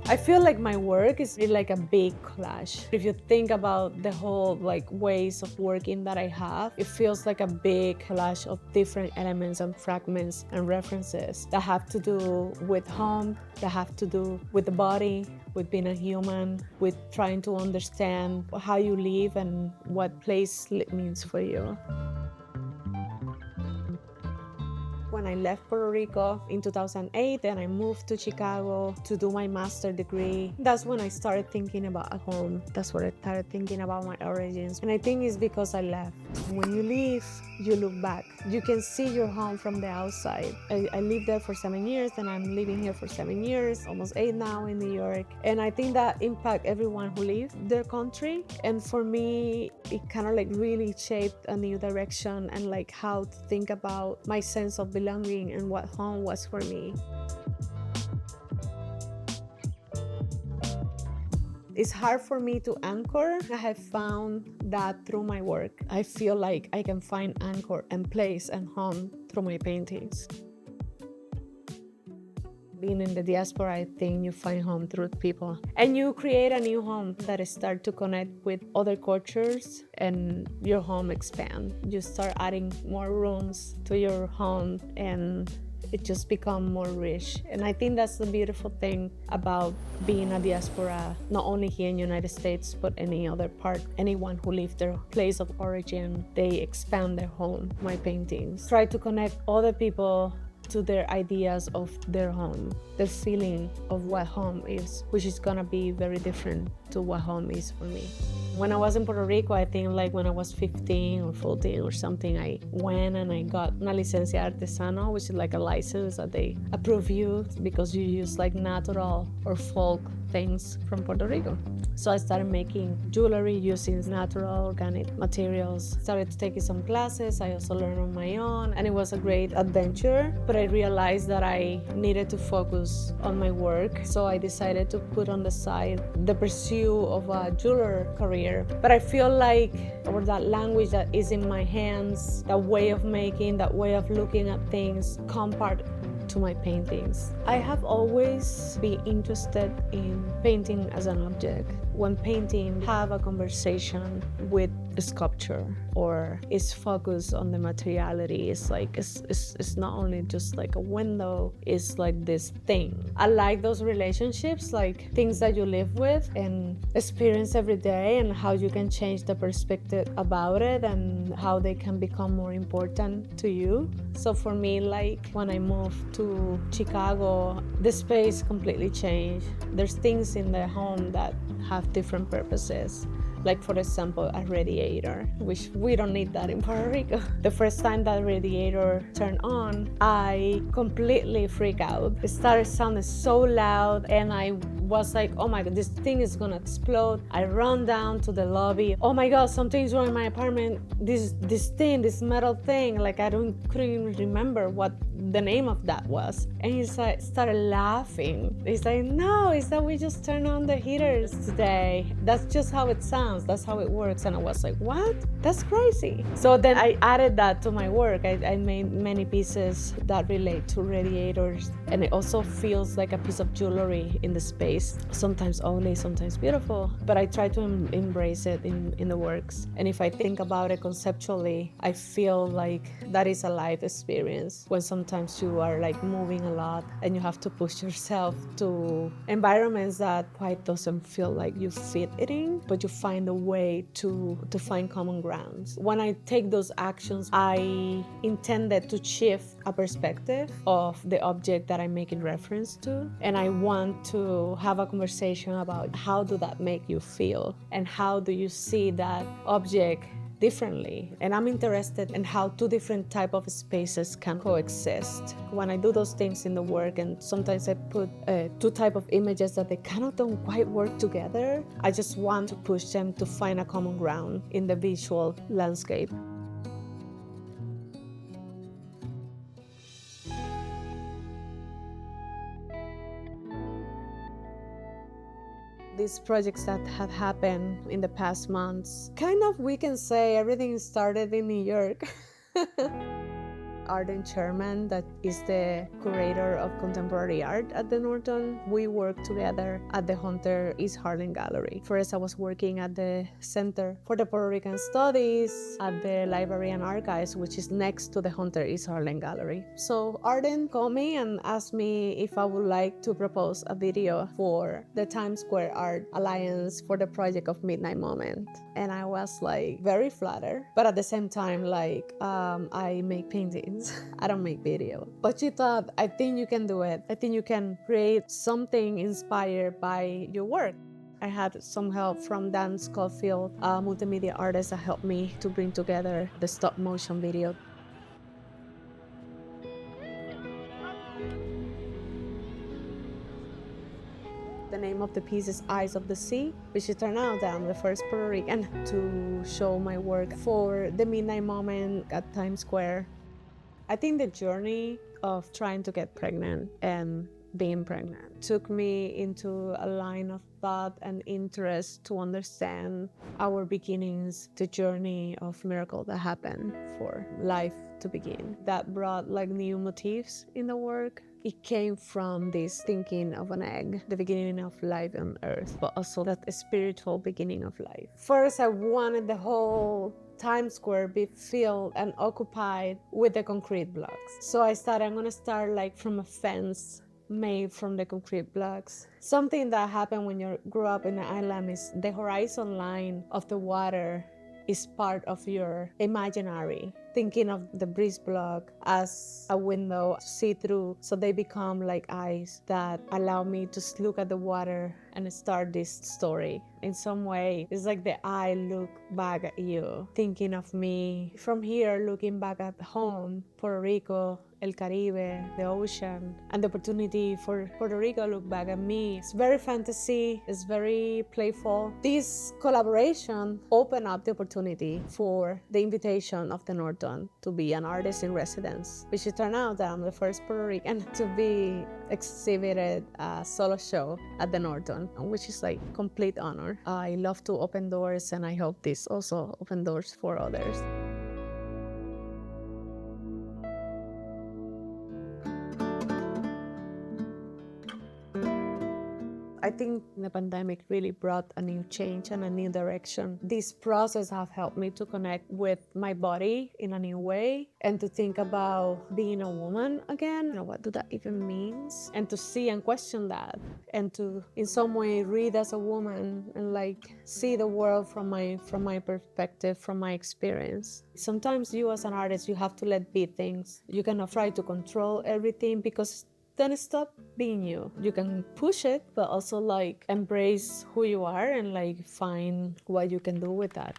I feel like my work is really like a big collage. If you think about the whole like ways of working that I have, it feels like a big collage of different elements and fragments and references that have to do with home, that have to do with the body, with being a human, with trying to understand how you live and what place means for you. When I left Puerto Rico in 2008 and I moved to Chicago to do my master's degree, that's when I started thinking about a home. That's when I started thinking about my origins. And I think it's because I left. When you leave, you look back. You can see your home from the outside. I lived there for 7 years and I'm living here for 7 years, almost 8 now in New York. And I think that impact everyone who leaves their country. And for me, it kind of like really shaped a new direction and like how to think about my sense of belonging and what home was for me. It's hard for me to anchor. I have found that through my work. I feel like I can find anchor and place and home through my paintings. Being in the diaspora, I think you find home through people. And you create a new home that start to connect with other cultures and your home expand. You start adding more rooms to your home and it just becomes more rich. And I think that's the beautiful thing about being a diaspora, not only here in the United States, but any other part. Anyone who leaves their place of origin, they expand their home. My paintings try to connect other people to their ideas of their home, their feeling of what home is, which is gonna be very different to what home is for me. When I was in Puerto Rico, I think like when I was 15 or 14 or something, I went and I got una licencia artesano, which is like a license that they approve you because you use like natural or folk things from Puerto Rico. So I started making jewelry using natural organic materials. Started taking some classes. I also learned on my own and it was a great adventure, but I realized that I needed to focus on my work. So I decided to put on the side the pursuit of a jeweler career. But I feel like, or that language that is in my hands, that way of making, that way of looking at things, come part to my paintings. I have always been interested in painting as an object. When painting, have a conversation with sculpture or is focused on the materiality. It's like it's not only just like a window, it's like this thing. I like those relationships, like things that you live with and experience every day and how you can change the perspective about it and how they can become more important to you. So for me, like when I moved to Chicago, the space completely changed. There's things in the home that have different purposes. Like for example, a radiator, which we don't need that in Puerto Rico. The first time that radiator turned on, I completely freaked out. It started sounding so loud and I was like, oh my God, this thing is gonna explode. I run down to the lobby. Oh my God, something's wrong in my apartment. This metal thing, like couldn't even remember what the name of that was. And he started laughing. He's like, no, it's that we just turned on the heaters today. That's just how it sounds. That's how it works. And I was like, what? That's crazy. So then I added that to my work. I made many pieces that relate to radiators. And it also feels like a piece of jewelry in the space. Sometimes ugly, sometimes beautiful. But I try to embrace it in the works. And if I think about it conceptually, I feel like that is a life experience when sometimes you are like moving a lot and you have to push yourself to environments that quite doesn't feel like you fit it in, but you find a way to find common grounds. When I take those actions, I intended to shift a perspective of the object that I'm making reference to, and I want to have a conversation about how do that make you feel and how do you see that object differently. And I'm interested in how two different type of spaces can coexist. When I do those things in the work, and sometimes I put two type of images that they kind of don't quite work together, I just want to push them to find a common ground in the visual landscape. These projects that have happened in the past months, kind of we can say everything started in New York. Arden Chairman, that is the curator of contemporary art at the Norton. We work together at the Hunter East Harlem Gallery. First, I was working at the Center for the Puerto Rican Studies at the Library and Archives, which is next to the Hunter East Harlem Gallery. So Arden called me and asked me if I would like to propose a video for the Times Square Art Alliance for the project of Midnight Moment. And I was like very flattered, but at the same time, like I make paintings. I don't make video. But she thought, I think you can do it. I think you can create something inspired by your work. I had some help from Dan Schofield, a multimedia artist that helped me to bring together the stop motion video. The name of the piece is Eyes of the Sea, which it turned out that I'm the first Puerto Rican to show my work for the Midnight Moment at Times Square. I think the journey of trying to get pregnant and being pregnant took me into a line of thought and interest to understand our beginnings, the journey of miracle that happened for life to begin. That brought like new motifs in the work. It came from this thinking of an egg, the beginning of life on earth, but also that spiritual beginning of life. First, I wanted the whole Times Square be filled and occupied with the concrete blocks. So I'm gonna start like from a fence made from the concrete blocks. Something that happened when you grew up in an island is the horizon line of the water is part of your imaginary, thinking of the breeze block as a window to see through, so they become like eyes that allow me to look at the water and start this story. In some way, it's like the eye look back at you, thinking of me from here, looking back at home, Puerto Rico, El Caribe, the ocean, and the opportunity for Puerto Rico look back at me. It's very fantasy, it's very playful. This collaboration opened up the opportunity for the invitation of the Norton to be an artist in residence, which it turned out that I'm the first Puerto Rican to be exhibited a solo show at the Norton, which is like complete honor. I love to open doors, and I hope this also open doors for others. I think the pandemic really brought a new change and a new direction. This process have helped me to connect with my body in a new way and to think about being a woman again. What do that even means? And to see and question that, and to in some way read as a woman and like see the world from my perspective, from my experience. Sometimes you as an artist, you have to let be things. You cannot try to control everything, because then stop being you. You can push it, but also like embrace who you are and like find what you can do with that.